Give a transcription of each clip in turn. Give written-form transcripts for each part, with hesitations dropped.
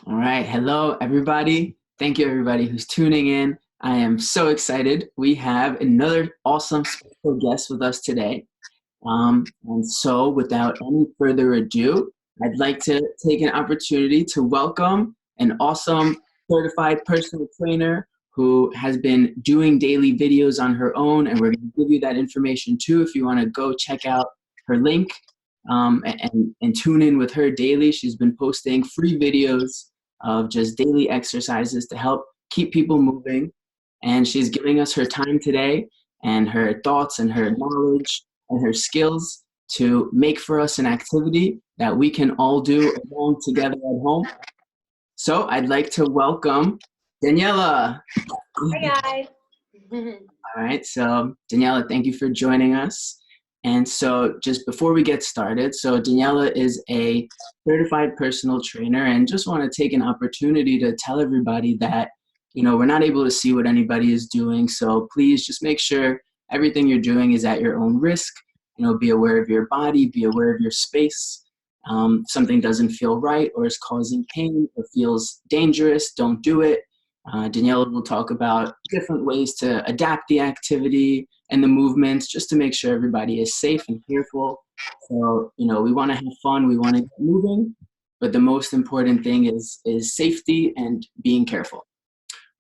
All right. Hello, everybody. Thank you, everybody who's tuning in. I am so excited. We have another awesome special guest with us today. And so, without any further ado, I'd like to take an opportunity to welcome an awesome certified personal trainer who has been doing daily videos on her own. And we're going to give you that information too if you want to go check out her link and tune in with her daily. She's been posting free videos of just daily exercises to help keep people moving. And she's giving us her time today and her thoughts and her knowledge and her skills to make for us an activity that we can all do along together at home. So I'd like to welcome Daniela. Hi guys. All right, so Daniela, thank you for joining us. And so just before we get started, so Daniela is a certified personal trainer and just want to take an opportunity to tell everybody that, we're not able to see what anybody is doing. So please just make sure everything you're doing is at your own risk. Be aware of your body, be aware of your space. If something doesn't feel right or is causing pain or feels dangerous, don't do it. Daniela will talk about different ways to adapt the activity and the movements just to make sure everybody is safe and careful. So, we want to have fun, we want to get moving, but the most important thing is safety and being careful.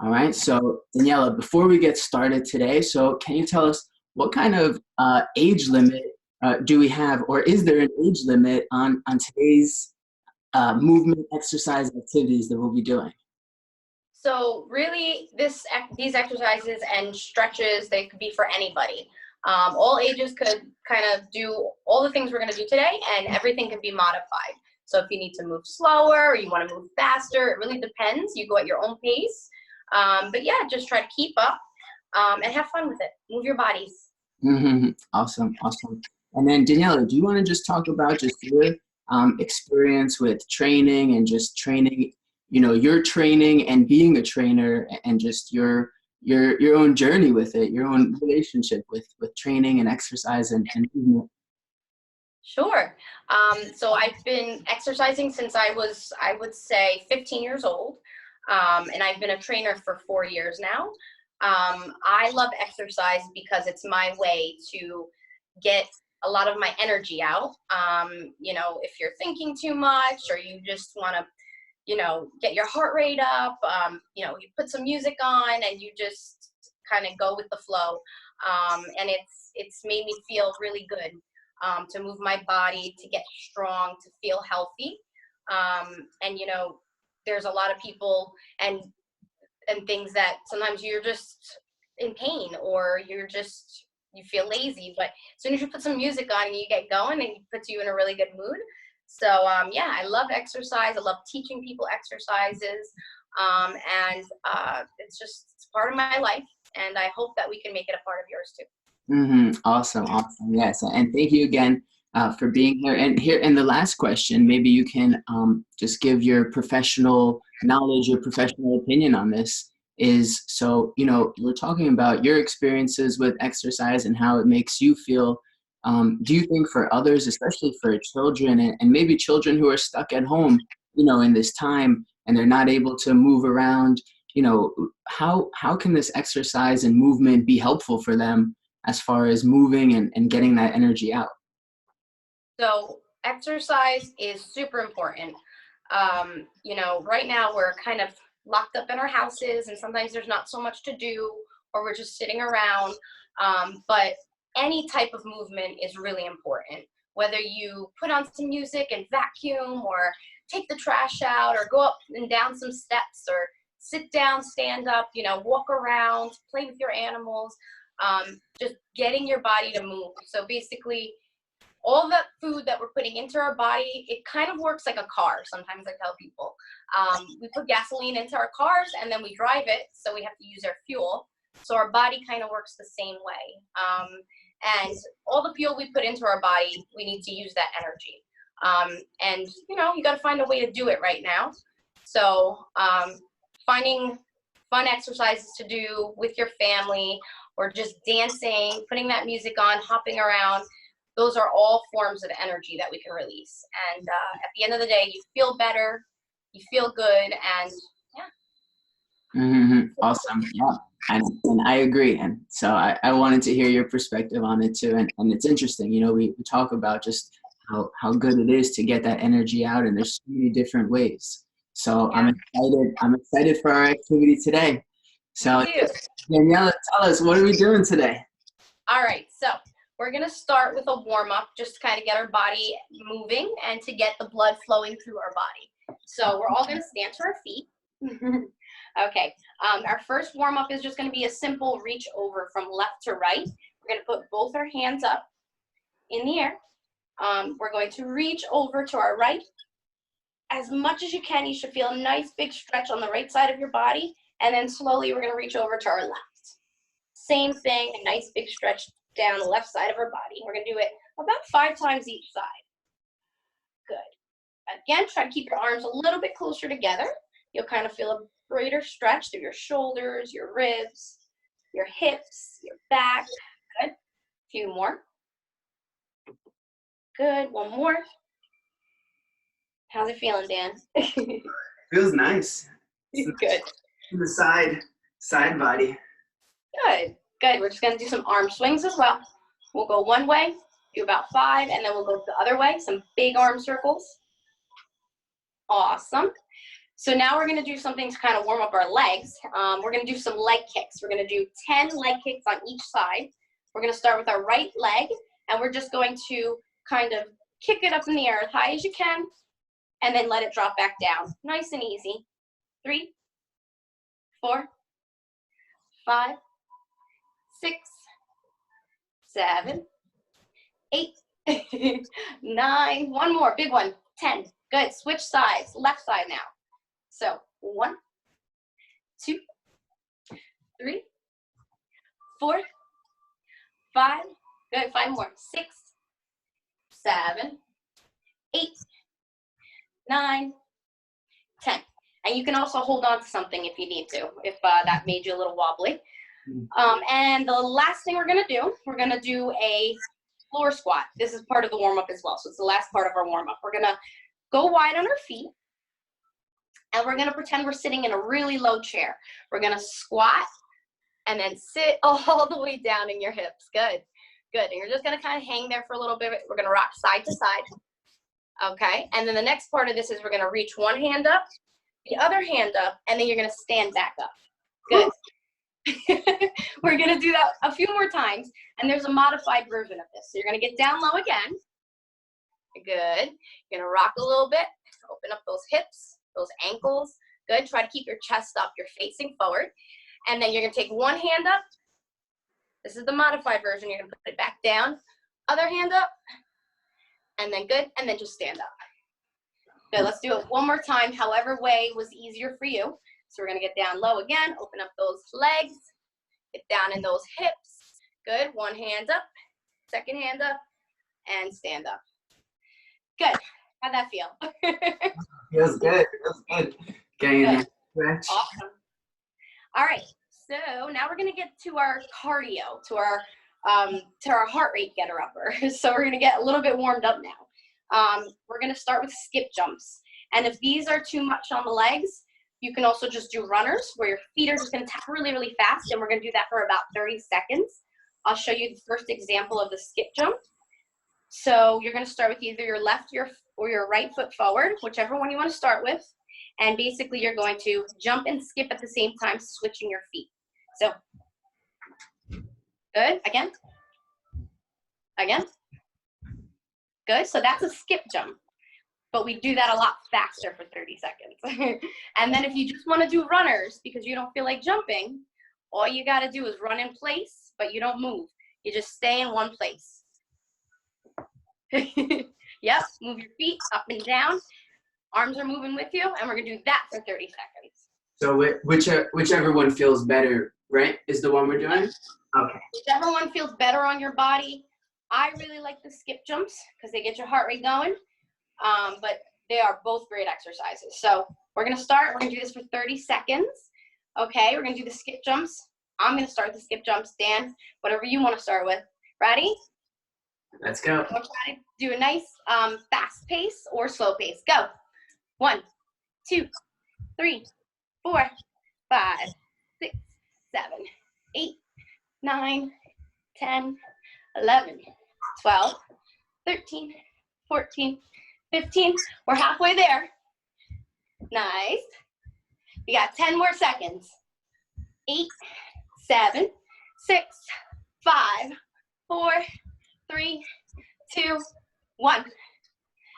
All right, so Daniela, before we get started today, so can you tell us what kind of age limit do we have, or is there an age limit on today's movement exercise activities that we'll be doing? So really, these exercises and stretches, they could be for anybody. All ages could kind of do all the things we're going to do today, and everything can be modified. So if you need to move slower or you want to move faster, it really depends. You go at your own pace. But yeah, just try to keep up and have fun with it. Move your bodies. Mm-hmm. Awesome, awesome. And then Daniela, do you want to just talk about just your experience with training and just training, your training and being a trainer and just your own journey with it, your own relationship with training and exercise and movement? Sure. So I've been exercising since I would say 15 years old. And I've been a trainer for 4 years now. I love exercise because it's my way to get a lot of my energy out. If you're thinking too much or you just want to, get your heart rate up, you put some music on and you just kind of go with the flow. And it's made me feel really good to move my body, to get strong, to feel healthy. And there's a lot of people and things that sometimes you're just in pain or you feel lazy, but as soon as you put some music on and you get going, and it puts you in a really good mood. So yeah, I love exercise. I love teaching people exercises. And it's part of my life, and I hope that we can make it a part of yours too. Mm-hmm. Awesome, awesome. Yes, and thank you again for being here. And here in the last question, maybe you can just give your professional knowledge, your professional opinion on this. Is so, we're talking about your experiences with exercise and how it makes you feel. Do you think for others, especially for children and maybe children who are stuck at home, in this time and they're not able to move around, how can this exercise and movement be helpful for them as far as moving and getting that energy out? So exercise is super important. Right now we're kind of locked up in our houses, and sometimes there's not so much to do, or we're just sitting around. But any type of movement is really important. Whether you put on some music and vacuum, or take the trash out, or go up and down some steps, or sit down, stand up, walk around, play with your animals, just getting your body to move. So basically, all that food that we're putting into our body, it kind of works like a car. Sometimes I tell people, we put gasoline into our cars and then we drive it, so we have to use our fuel. So our body kind of works the same way. And all the fuel we put into our body, we need to use that energy. And you got to find a way to do it right now. So finding fun exercises to do with your family, or just dancing, putting that music on, hopping around. Those are all forms of energy that we can release. And at the end of the day, you feel better, you feel good, and yeah. Awesome. Yeah. And I agree. And so I wanted to hear your perspective on it too. And it's interesting, you know, we talk about just how good it is to get that energy out, and there's so many different ways. So Yeah. I'm excited for our activity today. Me So too. Daniela, tell us, what are we doing today? All right, so we're gonna start with a warm-up, just to kind of get our body moving and to get the blood flowing through our body. So we're all gonna stand to our feet. Okay, our first warm-up is just gonna be a simple reach over from left to right. We're gonna put both our hands up in the air. We're going to reach over to our right. As much as you can, you should feel a nice big stretch on the right side of your body, and then slowly we're gonna reach over to our left. Same thing, a nice big stretch down the left side of our body. We're gonna do it about 5 times each side. Good. Again, try to keep your arms a little bit closer together. You'll kind of feel a greater stretch through your shoulders, your ribs, your hips, your back. Good. A few more. Good. One more. How's it feeling, Dan? Feels nice. Good. The side body. Good. Good. We're just going to do some arm swings as well. We'll go one way, do about 5, and then we'll go the other way. Some big arm circles. Awesome. So now we're going to do something to kind of warm up our legs. We're going to do some leg kicks. We're going to do 10 leg kicks on each side. We're going to start with our right leg, and we're just going to kind of kick it up in the air as high as you can, and then let it drop back down. Nice and easy. 3, 4, 5, 6, 7, 8, 9. One more, big one. 10. Good. Switch sides. Left side now. So 1, 2, 3, 4, 5. Good. 5 more. 6, 7, 8, 9, 10. And you can also hold on to something if you need to, if that made you a little wobbly. And the last thing we're going to do a floor squat. This is part of the warm-up as well. So it's the last part of our warm-up. We're going to go wide on our feet, and we're going to pretend we're sitting in a really low chair. We're going to squat and then sit all the way down in your hips. Good. Good. And you're just going to kind of hang there for a little bit. We're going to rock side to side. Okay. And then the next part of this is we're going to reach one hand up, the other hand up, and then you're going to stand back up. Good. We're going to do that a few more times, and there's a modified version of this. So you're going to get down low again. Good. You're going to rock a little bit, open up those hips, those ankles. Good. Try to keep your chest up. You're facing forward. And then you're going to take one hand up. This is the modified version. You're going to put it back down. Other hand up. And then good. And then just stand up. Good. Let's do it one more time, however way was easier for you. So we're going to get down low again. Open up those legs. Get down in those hips. Good. One hand up. Second hand up. And stand up. Good. How'd that feel? Feels good. Feels good. Getting in stretch. Awesome. All right. So now we're going to get to our cardio, to our heart rate getter upper. So we're going to get a little bit warmed up now. We're going to start with skip jumps. And if these are too much on the legs, you can also just do runners where your feet are just going to tap really, really fast. And we're going to do that for about 30 seconds. I'll show you the first example of the skip jump. So you're going to start with either your left or your right foot forward, whichever one you want to start with. And basically you're going to jump and skip at the same time, switching your feet. So, good. Again. Again. Good. So that's a skip jump. But we do that a lot faster for 30 seconds. And then if you just want to do runners because you don't feel like jumping, all you got to do is run in place, but you don't move. You just stay in one place. Yep. Move your feet up and down. Arms are moving with you, and we're going to do that for 30 seconds. So whichever one feels better, right, is the one we're doing? Okay. Whichever one feels better on your body. I really like the skip jumps because they get your heart rate going, but they are both great exercises. So we're going to start. We're going to do this for 30 seconds. Okay, we're going to do the skip jumps. I'm going to start the skip jumps. Dan, whatever you want to start with. Ready? Let's go. We'll try to do a nice fast pace or slow pace. Go. 1, 2, 3, 4, 5, 6, 7, 8, 9, 10, 11, 12, 13, 14, 15. We're halfway there. Nice. We got 10 more seconds. 8, 7, 6, 5, 4, 3, 2, 1.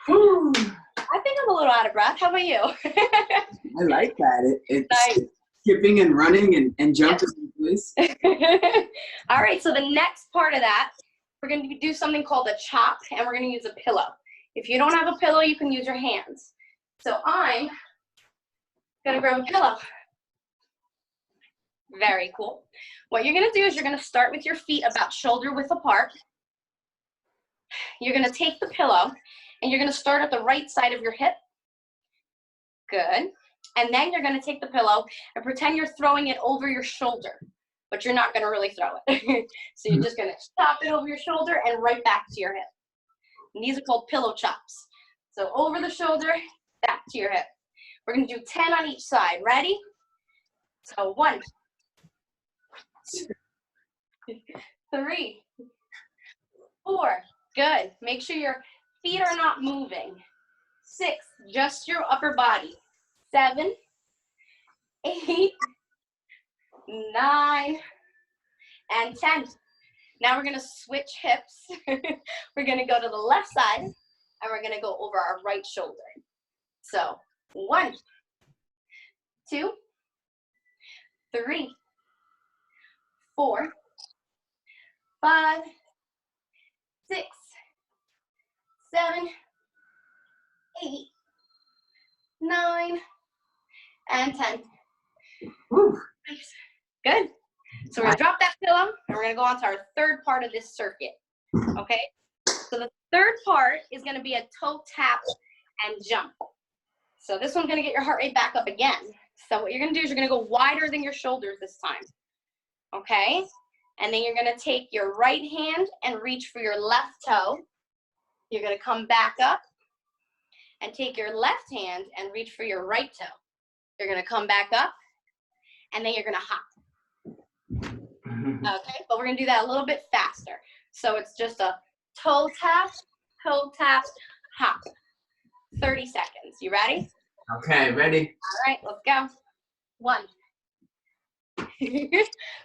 Whew. I think I'm a little out of breath. How about you? I like that. It's Nice. skipping and running and jumping in place. All right, so the next part of that, we're going to do something called a chop, and we're going to use a pillow. If you don't have a pillow, you can use your hands. So I'm going to grab a pillow. Very cool. What you're going to do is you're going to start with your feet about shoulder width apart. You're going to take the pillow, and you're going to start at the right side of your hip. Good. And then you're going to take the pillow and pretend you're throwing it over your shoulder, but you're not going to really throw it. So you're just going to chop it over your shoulder and right back to your hip. And these are called pillow chops. So over the shoulder, back to your hip. We're going to do 10 on each side. Ready? So 1, 2, 3, 4. Good. Make sure your feet are not moving. 6, just your upper body. 7, 8, 9, and 10. Now we're going to switch hips. We're going to go to the left side, and we're going to go over our right shoulder. So 1, 2, 3, 4, 5, 6, 7, 8, 9, and 10. Whew. Nice. Good. So we're going to drop that pillow, and we're going to go on to our third part of this circuit. Okay? So the third part is going to be a toe tap and jump. So this one's going to get your heart rate back up again. So what you're going to do is you're going to go wider than your shoulders this time. Okay? And then you're going to take your right hand and reach for your left toe. You're going to come back up and take your left hand and reach for your right toe. You're going to come back up, and then you're going to hop. Okay, but we're going to do that a little bit faster. So it's just a toe tap, hop. 30 seconds. You ready? Okay, ready? All right, let's go. 1.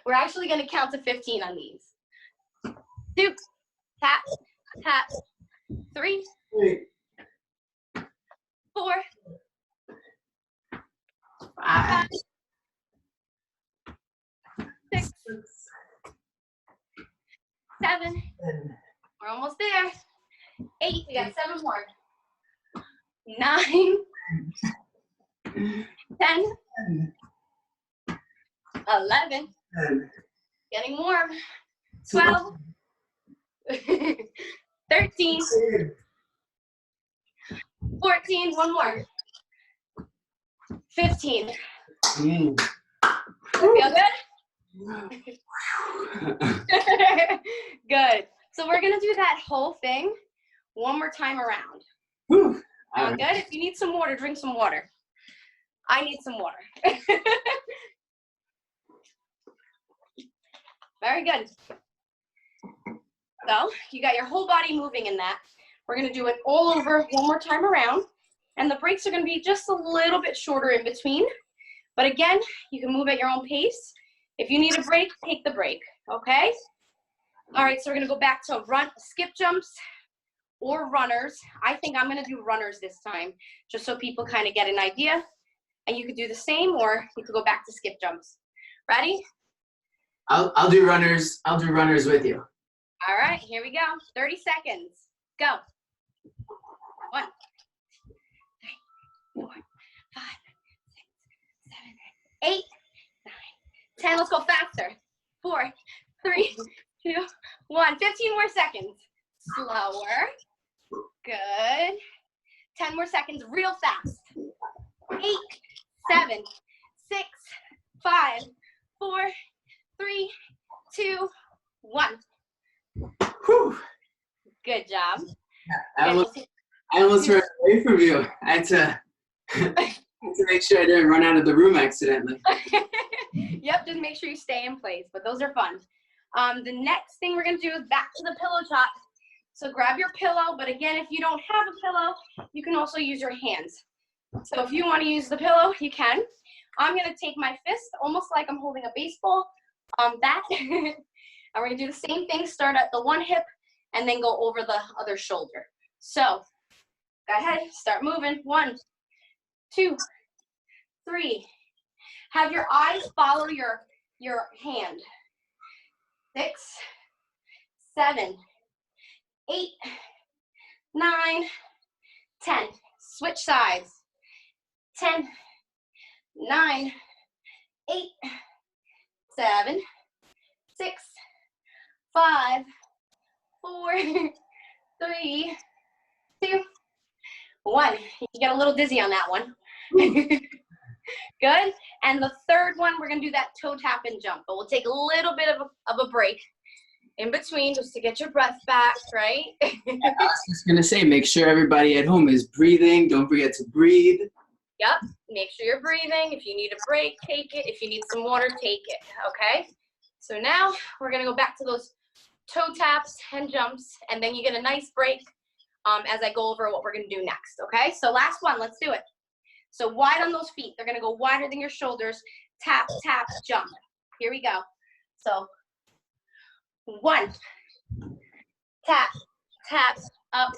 We're actually going to count to 15 on these. 2, tap, tap. 3, 4, 5, 6, 7. We're almost there. 8. We got 7 more. 9, 10, 11. Getting warm. 12. 13. 14. One more. 15. Feel good? Good. So we're going to do that whole thing one more time around. Sound good? If you need some water, drink some water. I need some water. Very good. So you got your whole body moving in that. We're going to do it all over one more time around. And the breaks are going to be just a little bit shorter in between. But again, you can move at your own pace. If you need a break, take the break. Okay? All right, so we're going to go back to skip jumps or runners. I think I'm going to do runners this time, just so people kind of get an idea. And you could do the same, or you could go back to skip jumps. Ready? I'll do runners. I'll do runners with you. All right, here we go. 30 seconds. Go. 1, 2, 3, 4, 5, 6, 7, 8, 9, 10. Let's go faster. 4, 3, 2, 1. 15 more seconds. Slower. Good. 10 more seconds. Real fast. 8, 7, 6, 5, 4, 3, 2, 1. Whew. Good job. I almost ran away from you. I had to To make sure I didn't run out of the room accidentally. Yep, just make sure you stay in place, but those are fun. The next thing we're gonna do is back to the pillow top. So grab your pillow, but again, if you don't have a pillow, you can also use your hands. So if you wanna use the pillow, you can. I'm gonna take my fist, almost like I'm holding a baseball bat. And we're gonna do the same thing, start at the one hip, and then go over the other shoulder. So, go ahead, start moving. 1, 2, 3. Have your eyes follow your hand. 6, 7, 8, 9, 10. Switch sides. 10, 9, 8, 7, 6, 5, 4, 3, 2, 1. You get a little dizzy on that one. Good. And the third one, we're going to do that toe tap and jump, but we'll take a little bit of a break in between just to get your breath back, right? I was just going to say, make sure everybody at home is breathing. Don't forget to breathe. Yep. Make sure you're breathing. If you need a break, take it. If you need some water, take it. Okay. So now we're going to go back to those toe taps and jumps, and then you get a nice break as I go over what we're going to do next. Okay. So last one. Let's do it. So wide on those feet. They're going to go wider than your shoulders. Tap, tap, jump. Here we go. So 1, tap, tap, up,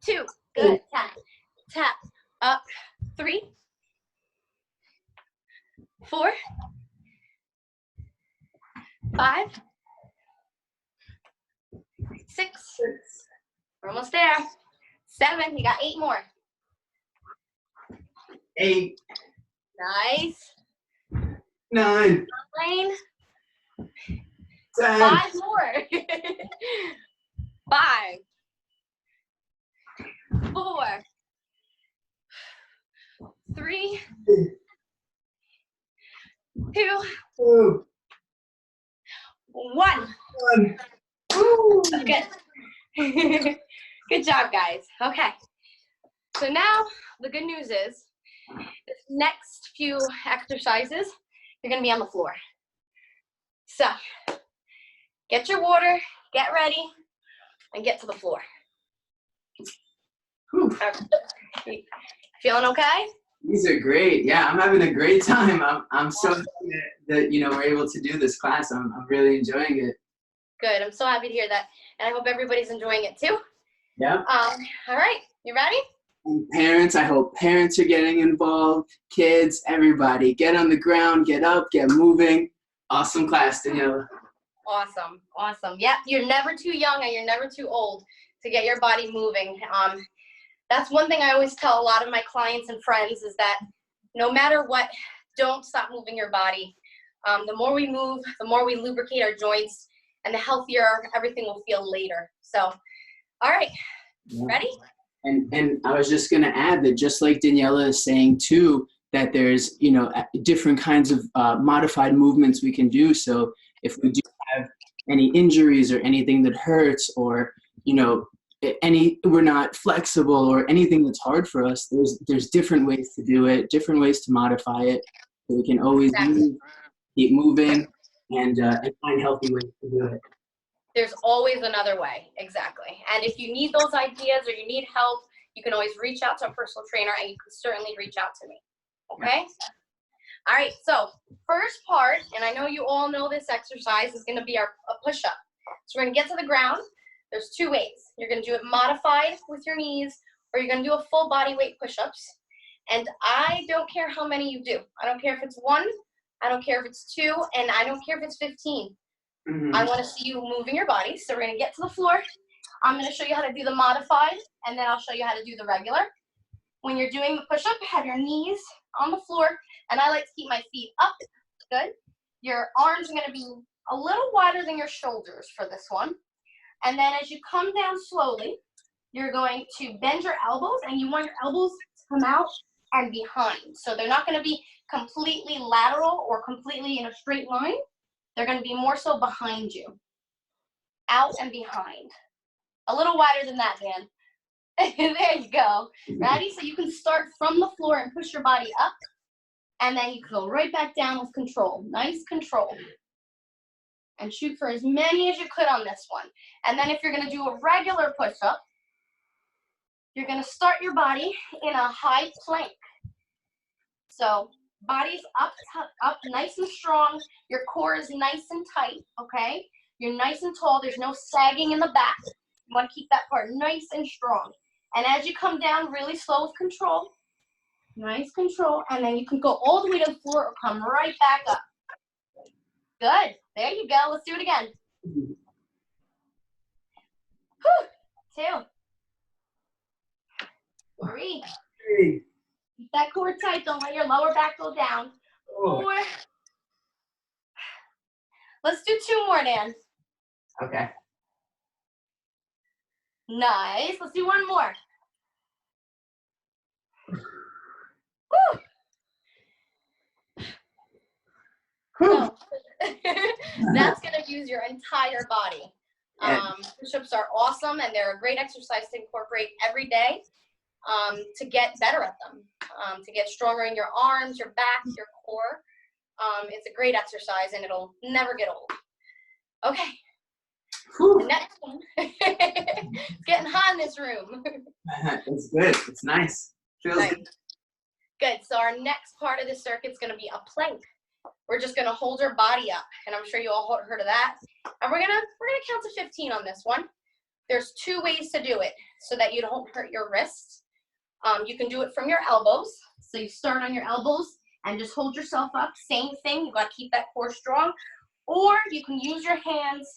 2. Good. Tap, tap, up, 3, 4, 5, 6. We're almost there. 7. You got 8 more. 8. Nice. 9. 9. 10. 5 more. 5, 4, 3, 2, 2. 1. 1. Woo. Good. Good job, guys. Okay. So now the good news is this next few exercises, you're going to be on the floor. So get your water, get ready, and get to the floor. Okay. Feeling okay? These are great. Yeah, I'm having a great time. I'm so happy that we're able to do this class. I'm really enjoying it. Good. I'm so happy to hear that, and I hope everybody's enjoying it too. Yeah. All right. You ready? And parents, I hope parents are getting involved. Kids, everybody, get on the ground, get up, get moving. Awesome class, Daniella. Awesome. Awesome. Yep. You're never too young and you're never too old to get your body moving. That's one thing I always tell a lot of my clients and friends is that no matter what, don't stop moving your body. The more we move, the more we lubricate our joints, and the healthier everything will feel later. So, all right, ready? And I was just going to add that just like Daniella is saying too, that there's, different kinds of modified movements we can do. So if we do have any injuries or anything that hurts or, we're not flexible or anything that's hard for us, there's different ways to do it, different ways to modify it. So we can always keep moving and find healthy ways to do it. There's always another way, exactly. And if you need those ideas or you need help, you can always reach out to a personal trainer, and you can certainly reach out to me, okay? Yeah. All right, so first part, and I know you all know this exercise, is gonna be a push-up. So we're gonna get to the ground. There's 2 ways. You're gonna do it modified with your knees, or you're gonna do a full body weight push-ups. And I don't care how many you do. I don't care if it's 1, I don't care if it's 2, and I don't care if it's 15. Mm-hmm. I want to see you moving your body. So we're going to get to the floor. I'm going to show you how to do the modified, and then I'll show you how to do the regular. When you're doing the push-up, have your knees on the floor, and I like to keep my feet up. Good. Your arms are going to be a little wider than your shoulders for this one. And then as you come down slowly, you're going to bend your elbows, and you want your elbows to come out and behind. So they're not going to be completely lateral or completely in a straight line. They're going to be more so behind you. Out and behind. A little wider than that, Dan. There you go. Ready? So you can start from the floor and push your body up, and then you can go right back down with control. Nice control. And shoot for as many as you could on this one. And then if you're going to do a regular push-up, you're going to start your body in a high plank. So body's up, nice and strong. Your core is nice and tight, okay? You're nice and tall. There's no sagging in the back. You want to keep that part nice and strong. And as you come down, really slow with control. Nice control. And then you can go all the way to the floor or come right back up. Good. There you go. Let's do it again. Whew. 2, 3. Keep that core tight. Don't let your lower back go down. 4. Let's do 2 more, Dan. Okay. Nice. Let's do 1 more. Woo. So, that's going to use your entire body. Push-ups are awesome, and they're a great exercise to incorporate every day to get better at them, to get stronger in your arms, your back, your core. It's a great exercise, and it'll never get old. Okay. Whew. The next one. It's getting hot in this room. It's good. It's nice. Feels nice. Good. Good. So our next part of the circuit is going to be a plank. We're just going to hold our body up, and I'm sure you all heard of that. And we're gonna count to 15 on this one. There's 2 ways to do it so that you don't hurt your wrists. You can do it from your elbows. So you start on your elbows and just hold yourself up. Same thing. You got to keep that core strong. Or you can use your hands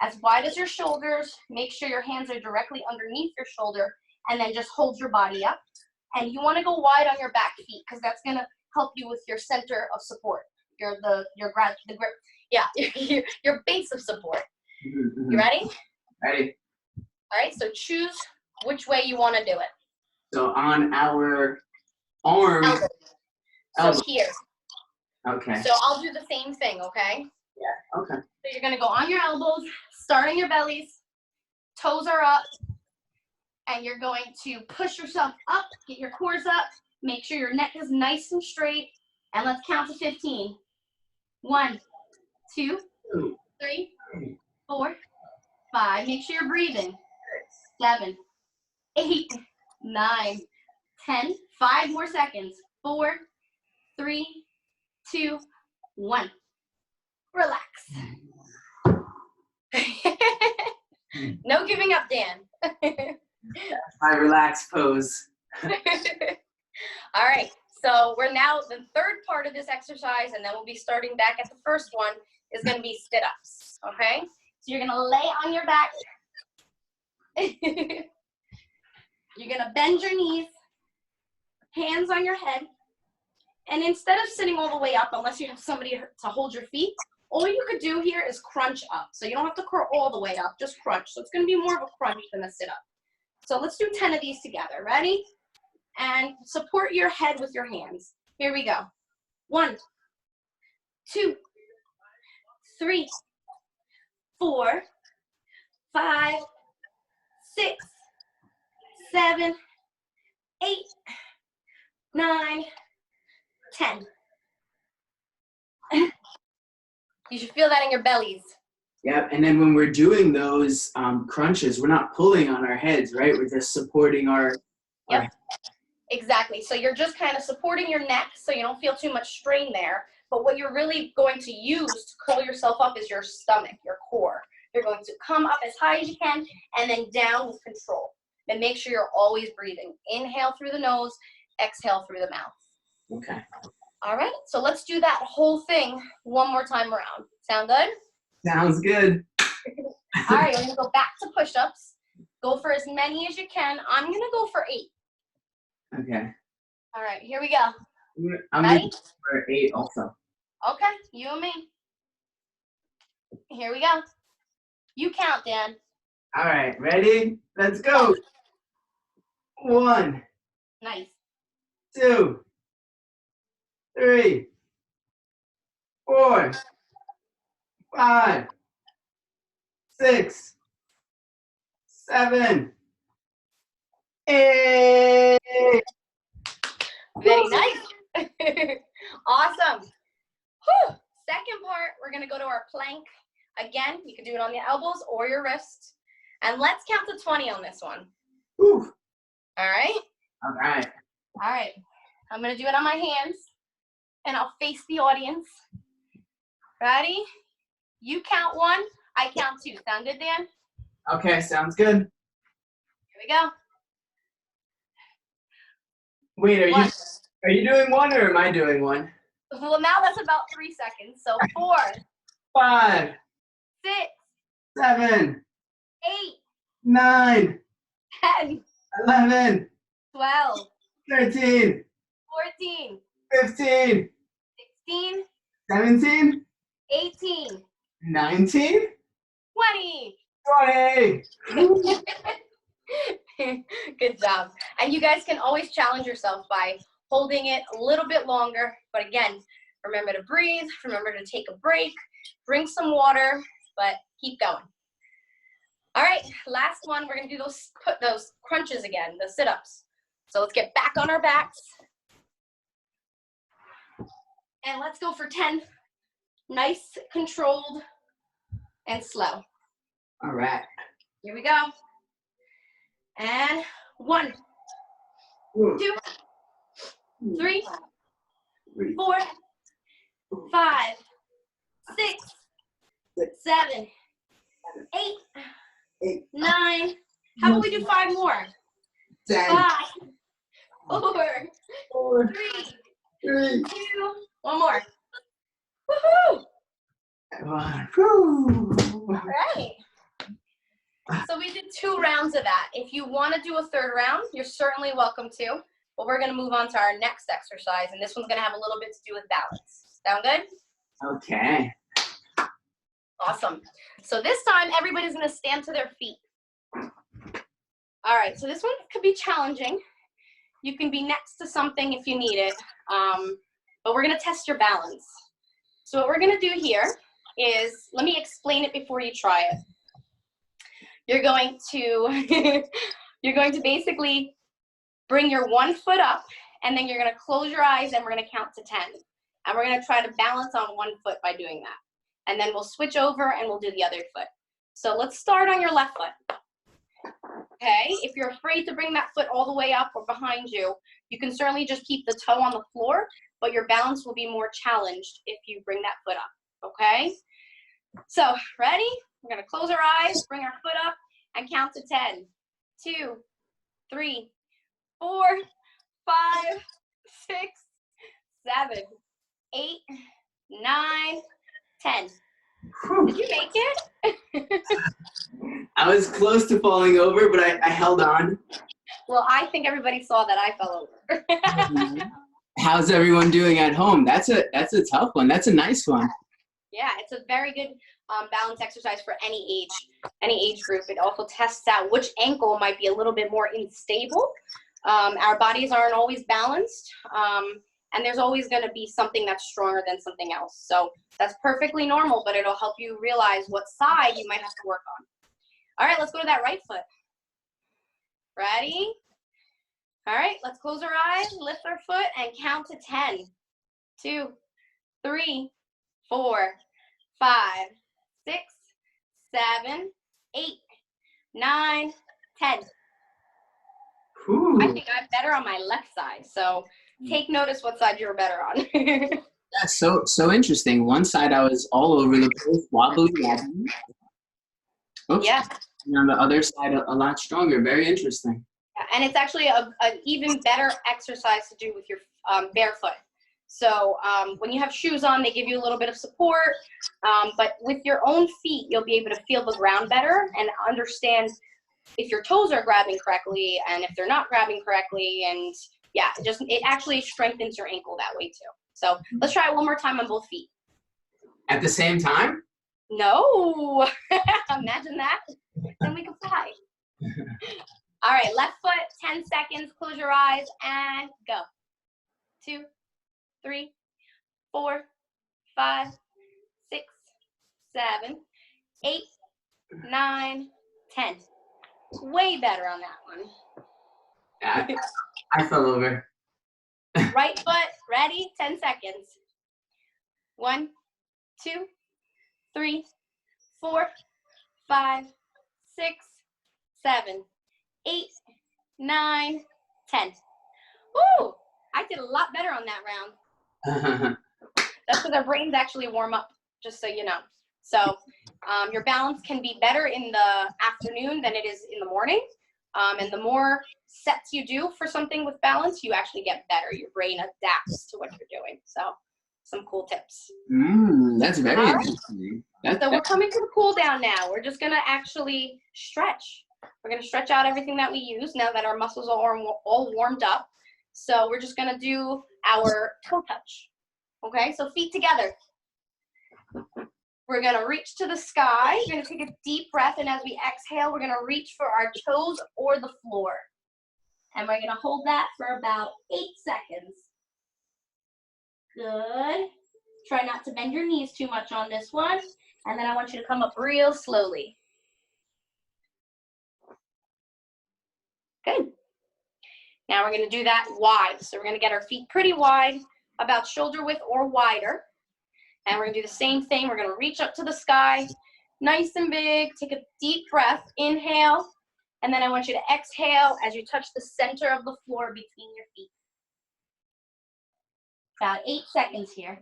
as wide as your shoulders. Make sure your hands are directly underneath your shoulder, and then just hold your body up. And you want to go wide on your back feet because that's going to help you with your center of support. The grip. Yeah, your base of support. Mm-hmm. You ready? Ready. All right, so choose which way you want to do it. So on our arms. So here. Okay. So I'll do the same thing, okay? Yeah, okay. So you're going to go on your elbows, start on your bellies, toes are up, and you're going to push yourself up, get your cores up, make sure your neck is nice and straight, and let's count to 15. 1, 2, 3, 4, 5. Make sure you're breathing. 7, 8, 9, 10. 5 more seconds. 4, 3, 2, 1. Relax. No giving up, Dan. My relaxed pose. All right. So we're now the 3rd part of this exercise, and then we'll be starting back at the first one, is going to be sit-ups, okay? So you're going to lay on your back. You're going to bend your knees, hands on your head, and instead of sitting all the way up, unless you have somebody to hold your feet, all you could do here is crunch up. So you don't have to curl all the way up, just crunch. So it's going to be more of a crunch than a sit-up. So let's do 10 of these together. Ready? And support your head with your hands. Here we go. 1, 2, 3, 4, 5, 6, 7, 8, 9, 10. You should feel that in your bellies. Yep, and then when we're doing those crunches, we're not pulling on our heads, right? We're just supporting our Yep. Exactly. So you're just kind of supporting your neck so you don't feel too much strain there. But what you're really going to use to curl yourself up is your stomach, your core. You're going to come up as high as you can and then down with control. And make sure you're always breathing. Inhale through the nose, exhale through the mouth. Okay. All right. So let's do that whole thing one more time around. Sound good? Sounds good. All right. We're going to go back to push-ups. Go for as many as you can. I'm going to go for 8. Okay. All right, here we go. I'm ready for 8 also. Okay, you and me. Here we go. You count, Dan. All right, ready? Let's go. 1. Nice. 2, 3, 4, 5, 6, 7, Hey! Very nice. Awesome. Whew. Second part, we're going to go to our plank. Again, you can do it on the elbows or your wrists. And let's count to 20 on this one. Whew. All right? All right. All right. I'm going to do it on my hands, and I'll face the audience. Ready? You count 1, I count 2. Sound good, Dan? Okay, sounds good. Here we go. Wait, are 1. you doing one or am I doing one? Well, now that's about 3 seconds. So 4, 5, 6, 7, 8, 9, 10, 11, 12, 13, 14, 15, 16, 17, 18, 19, 20. 20. Good job. And you guys can always challenge yourself by holding it a little bit longer. But again, remember to breathe, remember to take a break, drink some water, but keep going. All right, last one, we're gonna do those crunches again, the sit-ups. So let's get back on our backs. And let's go for 10. Nice, controlled, and slow. All right. Here we go. And 1, 2, 3, 4, 5, 6, 7, 8, 9. How about we do 5 more? 10, 5, 4, 3, 3, 2. One more. Woohoo! 1. Woo. All right. So we did 2 rounds of that. If you want to do a third round, you're certainly welcome to. But we're going to move on to our next exercise, and this one's going to have a little bit to do with balance. Sound good? Okay. Awesome. So this time, everybody's going to stand to their feet. All right, so this one could be challenging. You can be next to something if you need it, but we're going to test your balance. So what we're going to do here is, let me explain it before you try it. You're going to basically bring your one foot up, and then you're going to close your eyes, and we're going to count to 10. And we're going to try to balance on one foot by doing that. And then we'll switch over, and we'll do the other foot. So let's start on your left foot. Okay, if you're afraid to bring that foot all the way up or behind you, you can certainly just keep the toe on the floor, but your balance will be more challenged if you bring that foot up, okay? So, ready? We're gonna close our eyes, bring our foot up, and count to 10. 2, 3, 4, 5, 6, 7, 8, 9, 10. Did you make it? I was close to falling over, but I held on. Well, I think everybody saw that I fell over. How's everyone doing at home? That's a tough one. That's a nice one. Yeah, it's a very good balance exercise for any age group. It also tests out which ankle might be a little bit more unstable. Our bodies aren't always balanced, and there's always going to be something that's stronger than something else. So that's perfectly normal, but it'll help you realize what side you might have to work on. All right, let's go to that right foot. Ready? All right, let's close our eyes, lift our foot, and count to 10. 2, 3, 4, 5, 6, 7, 8, 9, 10. Ooh. I think I'm better on my left side, so take notice what side you're better on. That's so interesting. One side I was all over the place, wobbly. Oops. Yeah. And on the other side, a lot stronger. Very interesting. And it's actually an even better exercise to do with your barefoot. So when you have shoes on, they give you a little bit of support, but with your own feet, you'll be able to feel the ground better and understand if your toes are grabbing correctly and if they're not grabbing correctly. And yeah, it actually strengthens your ankle that way too. So let's try it one more time on both feet. At the same time? No. Imagine that. Then we can fly. All right, left foot, 10 seconds, close your eyes, and go. 2, 3, 4, 5, 6, 7, 8, 9, 10. Way better on that one. I, I fell over. Right foot, ready? 10 seconds. 1, 2, 3, 4, 5, 6, 7, 8, 9, 10. Woo! I did a lot better on that round. That's because our brains actually warm up, just so you know. So your balance can be better in the afternoon than it is in the morning. And the more sets you do for something with balance, you actually get better. Your brain adapts to what you're doing. So some cool tips. That's very All right. interesting. So we're coming to the cool down now. We're just going to actually stretch. We're going to stretch out everything that we use now that our muscles are all warmed up. So we're just going to do our toe touch. Okay, so feet together. We're going to reach to the sky. We're going to take a deep breath, and as we exhale, we're going to reach for our toes or the floor. And we're going to hold that for about 8 seconds. Good. Try not to bend your knees too much on this one. And then I want you to come up real slowly. Good. Now we're going to do that wide. So we're going to get our feet pretty wide, about shoulder width or wider. And we're going to do the same thing. We're going to reach up to the sky, nice and big. Take a deep breath. Inhale. And then I want you to exhale as you touch the center of the floor between your feet. About 8 seconds here.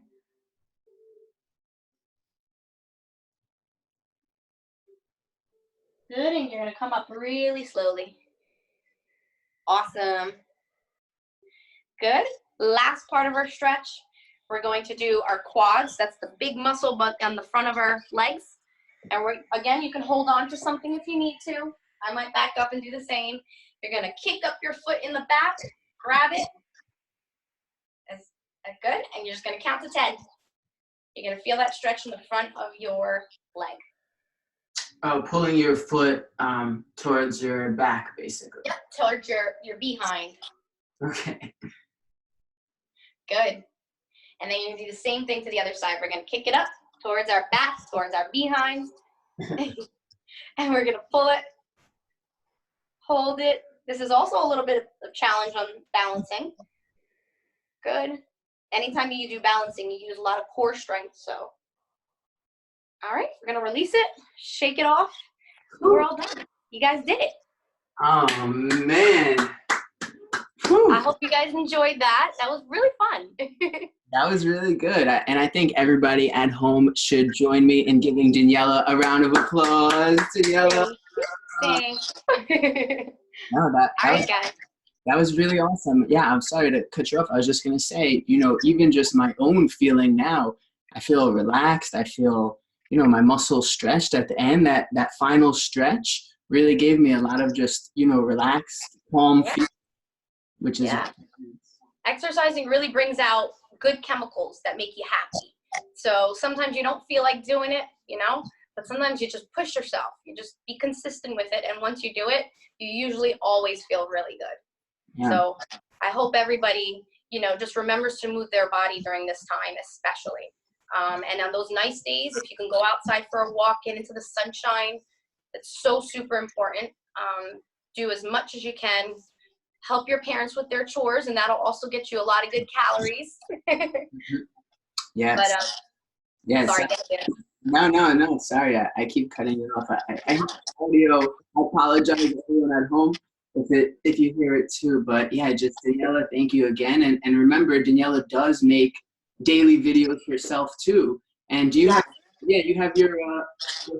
Good, and you're going to come up really slowly. Awesome. Good. Last part of our stretch, we're going to do our quads. That's the big muscle on the front of our legs. And again, you can hold on to something if you need to. I might back up and do the same. You're going to kick up your foot in the back, grab it. That's good. And you're just going to count to 10. You're going to feel that stretch in the front of your leg. Oh, pulling your foot towards your back, basically. Yep, towards your behind. Okay. Good. And then you're going to do the same thing to the other side. We're going to kick it up towards our backs, towards our behinds. And we're going to pull it, hold it. This is also a little bit of challenge on balancing. Good. Anytime you do balancing, you use a lot of core strength. So, all right, we're going to release it, shake it off. We're all done. You guys did it. Oh, man. Whew. I hope you guys enjoyed that. That was really fun. That was really good. And I think everybody at home should join me in giving Daniella a round of applause. Daniella. Thanks. No, All right, guys. That was really awesome. Yeah, I'm sorry to cut you off. I was just going to say, even just my own feeling now, I feel relaxed. I feel, my muscles stretched at the end. That final stretch really gave me a lot of just, relaxed, calm feeling, which is exercising really brings out good chemicals that make you happy. So sometimes you don't feel like doing it, but sometimes you just push yourself. You just be consistent with it. And once you do it, you usually always feel really good. Yeah. So I hope everybody, just remembers to move their body during this time, especially. And on those nice days, if you can go outside for a walk, get into the sunshine, it's so super important. Do as much as you can. Help your parents with their chores, and that'll also get you a lot of good calories. Yes. But, yes. Sorry. No. Sorry, I keep cutting it off. I hear audio. I apologize to everyone at home if you hear it too. But yeah, just Daniella, thank you again. And remember, Daniella does make daily videos herself too. And do you have you have your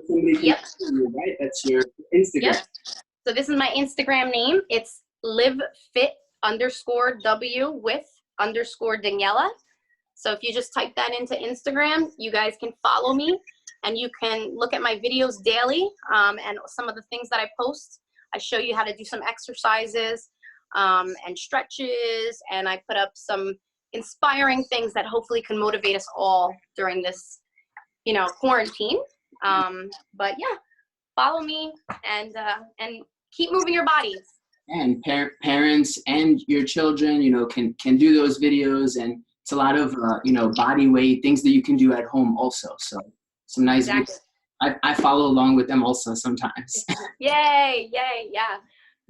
somebody can see you, right? That's your Instagram. Yep. So this is my Instagram name. It's livefit_W with _Daniella. So if you just type that into Instagram, you guys can follow me and you can look at my videos daily and some of the things that I post. I show you how to do some exercises and stretches, and I put up some inspiring things that hopefully can motivate us all during this, quarantine. But yeah, follow me and keep moving your bodies. And parents and your children, can do those videos, and it's a lot of, body weight, things that you can do at home also. So some nice videos. I follow along with them also sometimes. Yay, yeah.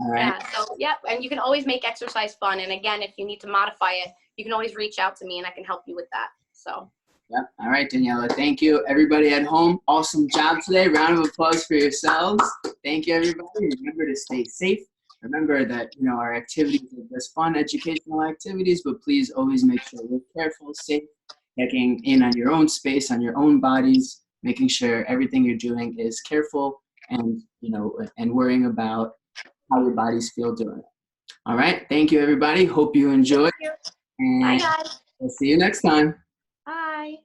All right. Yeah. So yeah, and you can always make exercise fun. And again, if you need to modify it, you can always reach out to me and I can help you with that. So. Yep. All right, Daniella. Thank you, everybody at home. Awesome job today. Round of applause for yourselves. Thank you, everybody. Remember to stay safe. Remember that our activities are just fun, educational activities, but please always make sure you're careful, safe, checking in on your own space, on your own bodies, making sure everything you're doing is careful, and and worrying about how your bodies feel doing it. All right. Thank you, everybody. Hope you Thank enjoyed, you. Bye, and guys. we'll see you next time. Bye.